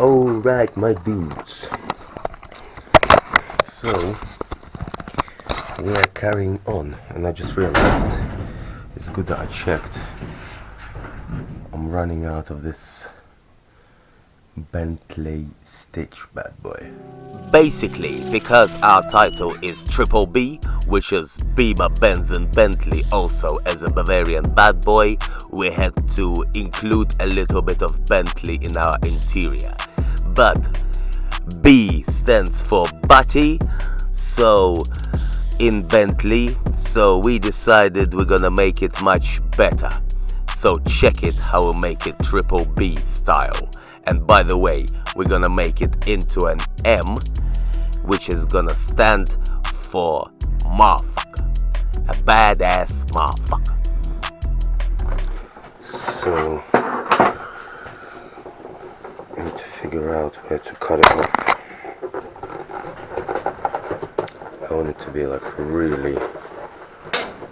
Alright, my dudes. So we are carrying on, and I just realized it's good that I checked. I'm running out of this Bentley Stitch bad boy. Basically, because our title is Triple B, which is Bimmer, Benz and Bentley, also as a Bavarian bad boy, we had to include a little bit of Bentley in our interior. But B stands for Butty, so in Bentley, so we decided we're gonna make it much better. So check it how we make it Triple B style. And by the way, we're gonna make it into an M, which is gonna stand for motherfucker. A badass motherfucker. So I need to figure out where to cut it off. I want it to be like really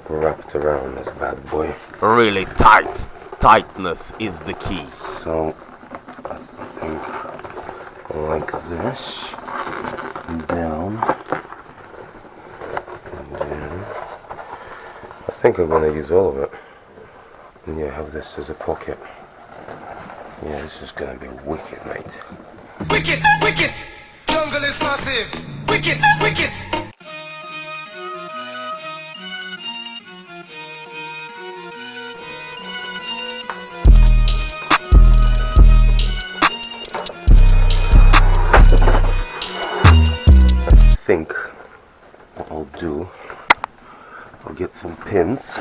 wrapped around this bad boy. Really tight. Tightness is the key. So I think like this, down, and down. I think I'm gonna use all of it. And yeah, have this as a pocket. Yeah, this is gonna be wicked, mate. Wicked, wicked, jungle is massive. Wicked, wicked. I think what I'll do, I'll get some pins.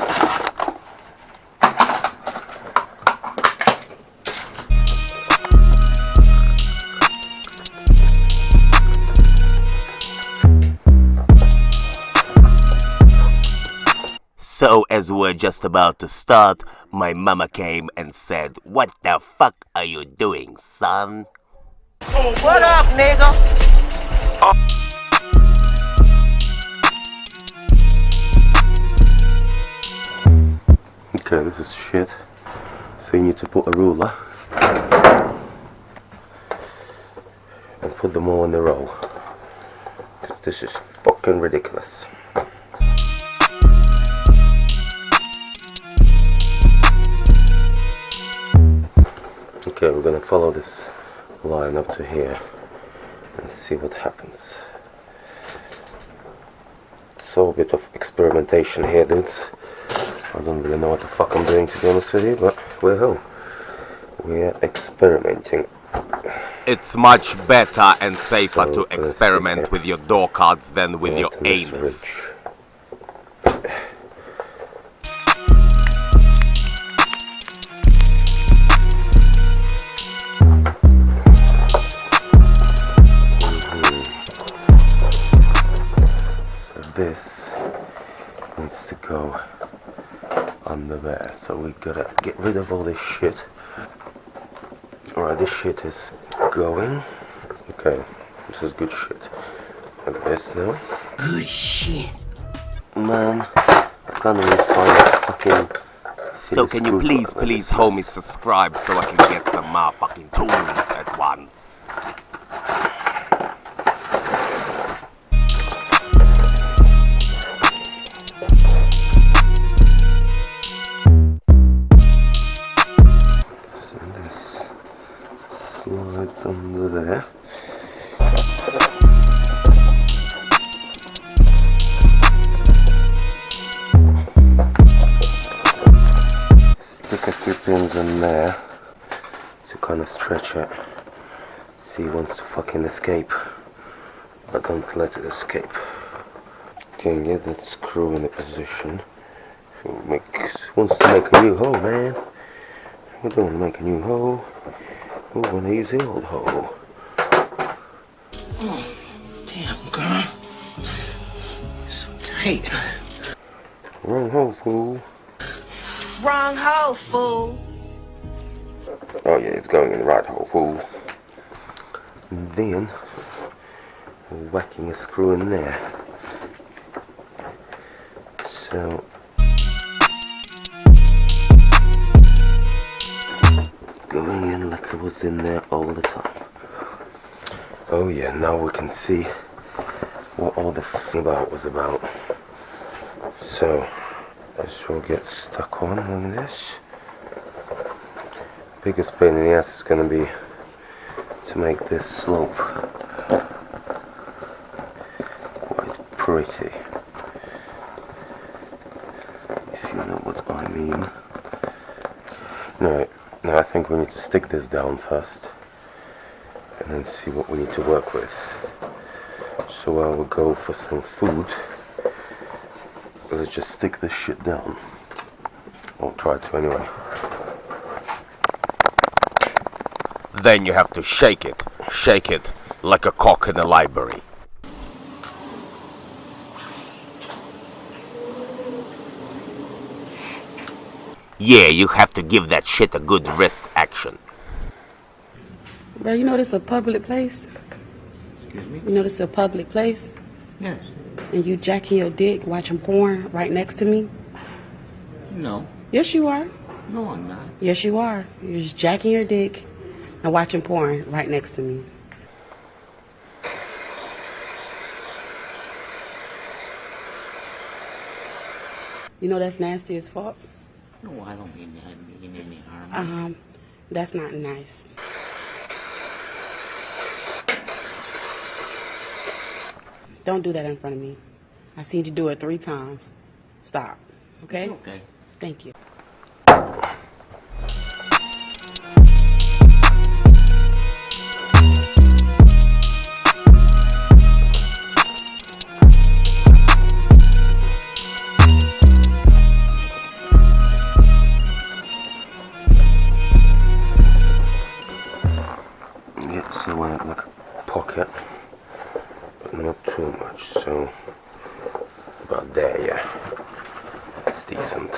So as we're just about to start, my mama came and said, "What the fuck are you doing, son?" What up, nigga? Okay, this is shit. So you need to put a ruler and put them all in a row. This is fucking ridiculous. Okay, we're gonna follow this line up to here and see what happens. So a bit of experimentation here, dudes. I don't really know what the fuck I'm doing, to be honest with you, but we're experimenting. It's much better and safer So, to experiment with your door cards than with your anus. So this needs to go under there, so we gotta get rid of all this shit. Alright, this shit is going. Okay, this is good shit. Like this now. Good shit. Man, I can't even find a fucking... So can you please homie subscribe so I can get some motherfucking tools at once? Slides under there. Stick a few pins in there to kind of stretch it. See, it wants to fucking escape, but don't let it escape. Okay, get that screw in a position. Wants to make a new hole, man. We don't want to make a new hole. We want to use the old hole. Oh, damn, girl. You're so tight. Wrong hole, fool. Wrong hole, fool. Oh yeah, it's going in the right hole, fool. And then we're whacking a screw in there. So going in like it was in there all the time. Oh yeah, now we can see what all the f***ing about was about. So, this will get stuck on like this. Biggest pain in the ass is going to be to make this slope quite pretty, if you know what I mean. Now I think we need to stick this down first and then see what we need to work with. So I will go for some food. Let's just stick this shit down. I'll try to anyway. Then you have to shake it like a cock in a library. Yeah, you have to give that shit a good wrist action. Bro, you know this a public place? Excuse me? You know this a public place? Yes. And you jacking your dick, watching porn right next to me? No. Yes, you are. No, I'm not. Yes, you are. You're just jacking your dick and watching porn right next to me. You know that's nasty as fuck? No, I don't mean any harm. That's not nice. Don't do that in front of me. I seen you do it 3 times. Stop. Okay? Okay. Thank you. Yeah, so I want like a pocket, but not too much, so about there, yeah. That's decent.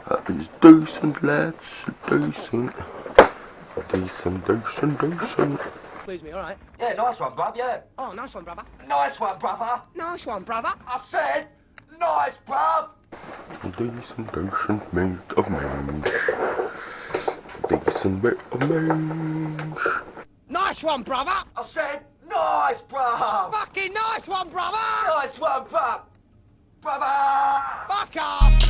That is decent, lads. Decent. Decent. Please me, alright? Yeah, nice one, bruv, yeah. Oh, nice one, brother. Nice one, brother. Nice one, brother. I said, nice, bruv. Decent mate of mange. Decent bit of mange. Nice one, brother. I said, nice, bruv. Fucking nice one, brother. Nice one, bruv. Brother. Fuck off.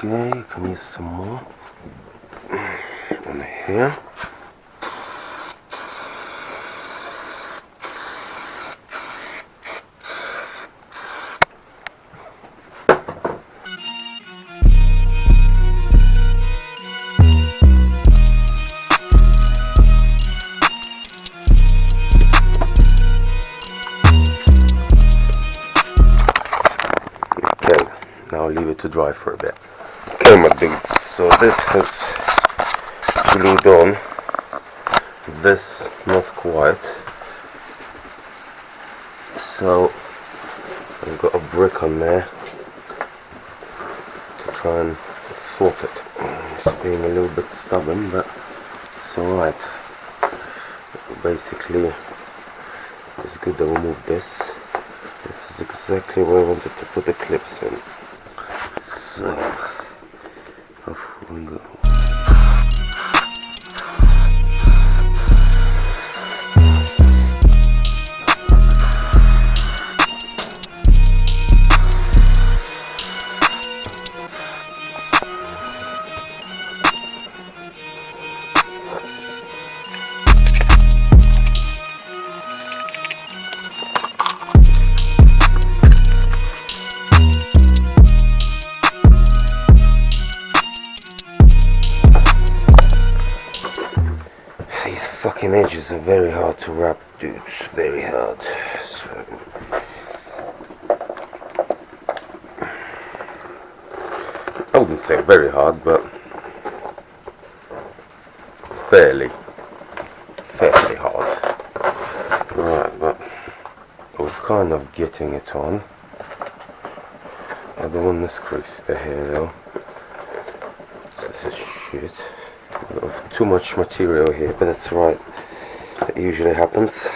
Okay, you can use some more on here. Okay, now I'll leave it to dry for a bit. Okay, my dudes, so this has glued on, this not quite, so I've got a brick on there to try and sort it. It's being a little bit stubborn, but it's alright. Basically, it's good that we moved this. This is exactly where I wanted to put the clips in. So, off we go. Fucking edges are very hard to wrap, dudes. Very hard. So, I wouldn't say very hard, but fairly hard. Right, but we're kind of getting it on. I don't want this crease here though. This is shit. Too much material here, but that's right. That usually happens.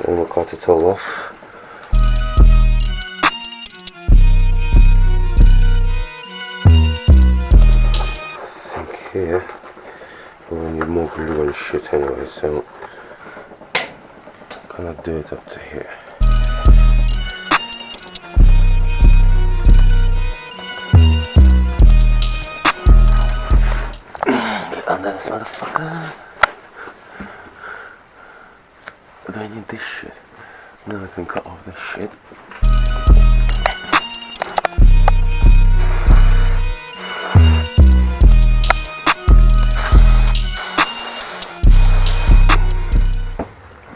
Then we'll cut it all off. I think here we'll need more glue and shit anyway, so I'm gonna do it up to here. Get under this motherfucker. Do I need this shit? Then I can cut off this shit.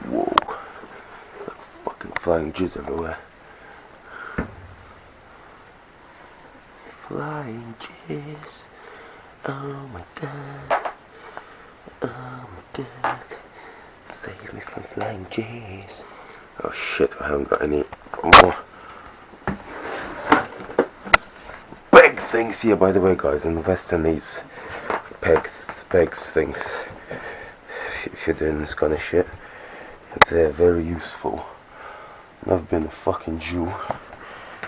Whoa. There's like fucking flying jizz everywhere. Flying jizz. Oh my god. Oh my god. Save me from flying jizz. Oh shit, I haven't got any more peg things here, by the way, guys. Invest in these pegs things if you're doing this kind of shit. They're very useful. I've been a fucking Jew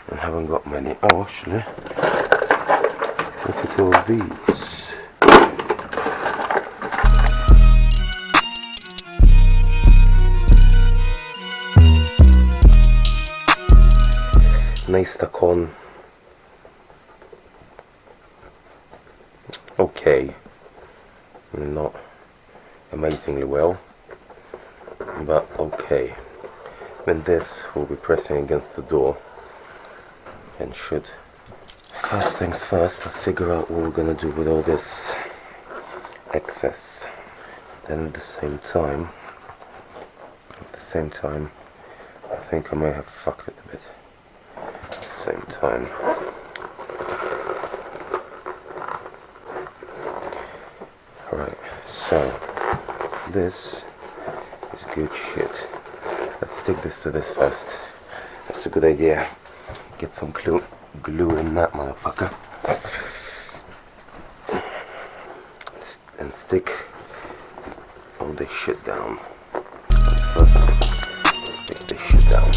and haven't got many. Oh, actually, look at all these. Nice stuck on. Okay, not amazingly well, but okay. Then this will be pressing against the door and should. First things first, let's figure out what we're gonna do with all this excess. Then at the same time, I think I may have fucked it a bit. Same time. Alright, so this is good shit. Let's stick this to this first. That's a good idea. Get some glue in that motherfucker. And stick all this shit down. Let's stick this shit down.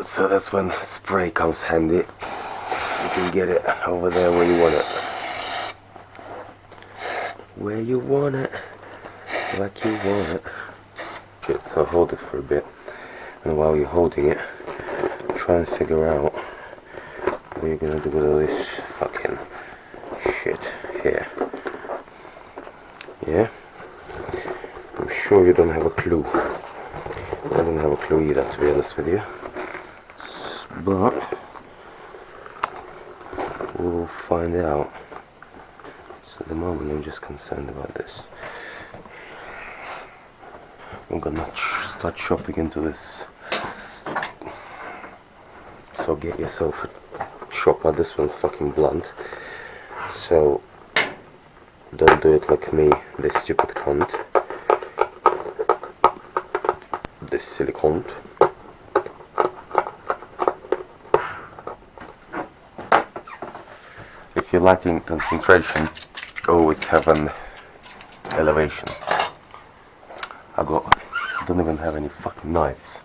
So that's when spray comes handy. You can get it over there where you want it. Where you want it. Like you want it. Shit, so hold it for a bit. And while you're holding it, try and figure out what you're gonna do with all this fucking shit here. Yeah? I'm sure you don't have a clue. I don't have a clue either, to be honest with you. But we'll find out. So at the moment I'm just concerned about this. I'm gonna start chopping into this. So get yourself a chopper. This one's fucking blunt. So don't do it like me, this stupid cunt. This silly cunt. If you're lacking concentration, always have an elevation. I don't even have any fucking knives.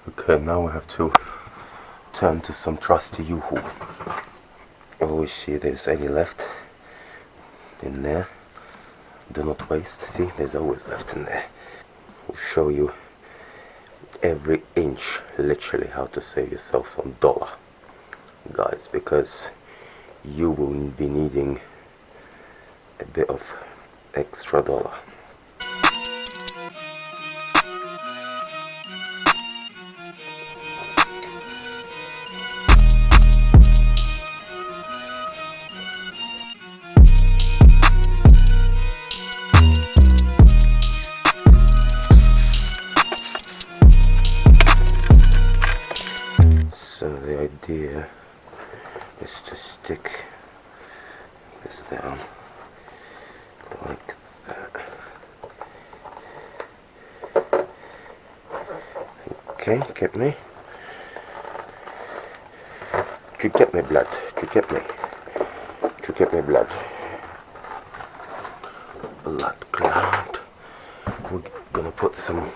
Okay, now we have to turn to some trusty U-haul. Always see if there's any left in there. Do not waste. See, there's always left in there. We'll show you every inch, literally, how to save yourself some dollar, guys, because you will be needing a bit of extra dollar. So the idea is to stick this down like that. Okay, get me? Do you get me, blood? Do you get me? Do you get me, blood? blood clot. We're gonna put some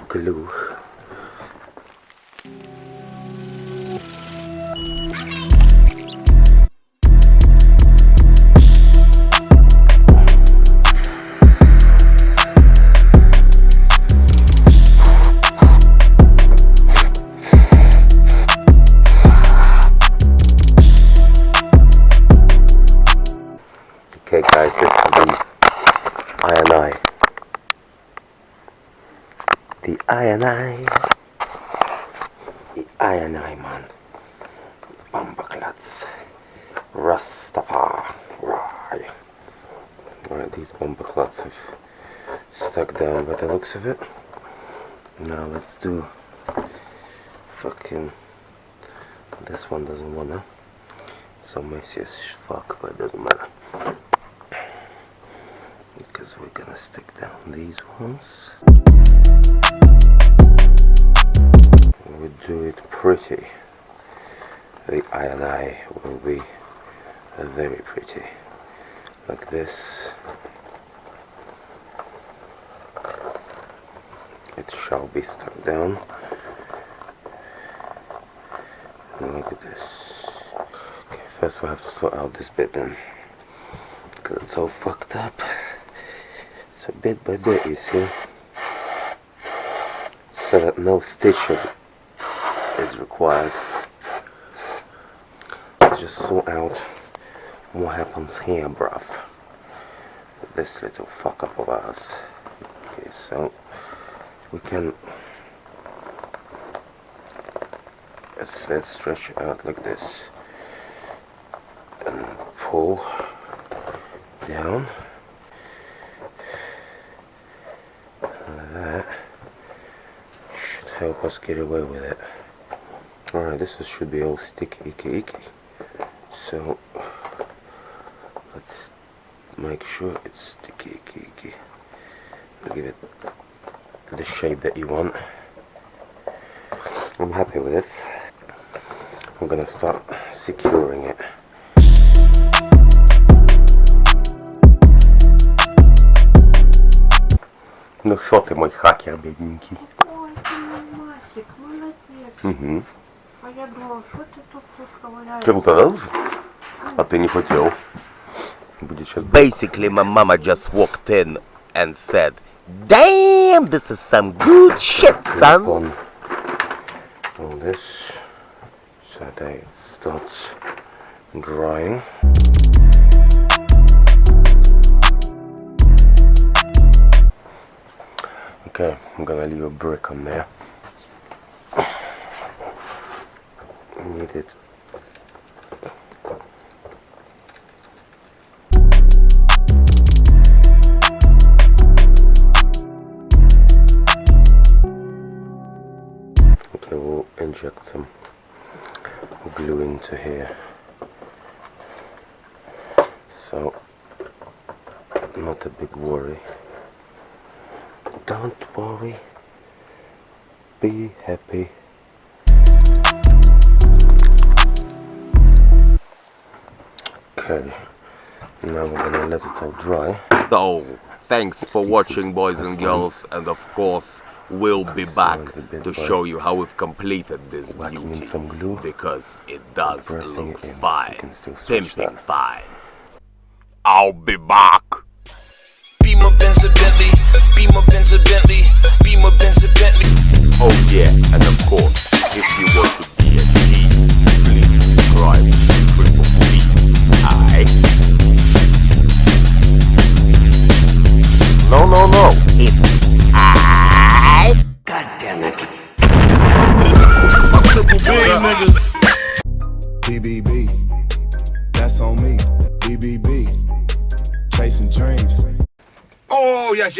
glue. Okay guys, this is the I&I. The I&I. The I&I, man. Bumperclats. Rastafari. Right, these bumperclats have stuck down by the looks of it. Now let's do fucking... This one doesn't wanna. It's so messy as fuck, but it doesn't matter. Because we're gonna stick down these ones. We do it pretty. The I&I will be very pretty. Like this. It shall be stuck down. And look at this. Okay, first we have to sort out this bit then. Because it's all fucked up. So bit by bit, you see, so that no stitching is required. Let's just sort out what happens here, bruv, with this little fuck up of ours. Okay, so we can let's stretch it out like this and pull down. That should help us get away with it. Alright, this should be all sticky icky. So let's make sure it's sticky icky. Give it the shape that you want. I'm happy with it. I'm gonna start securing it. Ну що ти, мой хакер, бідненький? Ой, ти Масик, молодець. Угу. А я думав, що ти тут ковыряєш? Ты показал? А ты не хотел. Будет сейчас... Basically, my mama just walked in and said, "Damn, this is some good shit, son." On all this so that it starts drying. Okay, I'm gonna leave a brick on there. Need it. Okay, we'll inject some glue into here. So, not a big worry. Don't worry. Be happy. Okay, now we're gonna let it all dry. So, thanks for watching, boys and girls, and of course, we'll be back to show you how we've completed this beauty, some glue, because it does pressing look it in. fine, You can still switch pimping that. fine. I'll be back. Beamer, Benz, a Bentley. Beamer, Benz, a Bentley. Beamer, Benz, a Bentley. Oh yeah, and of course, if you want to be a G, please subscribe to Triple B. Aight? No, it's aight. God damn it. Triple B niggas. BBB, that's on me. BBB, chasing dreams. Oh, yes.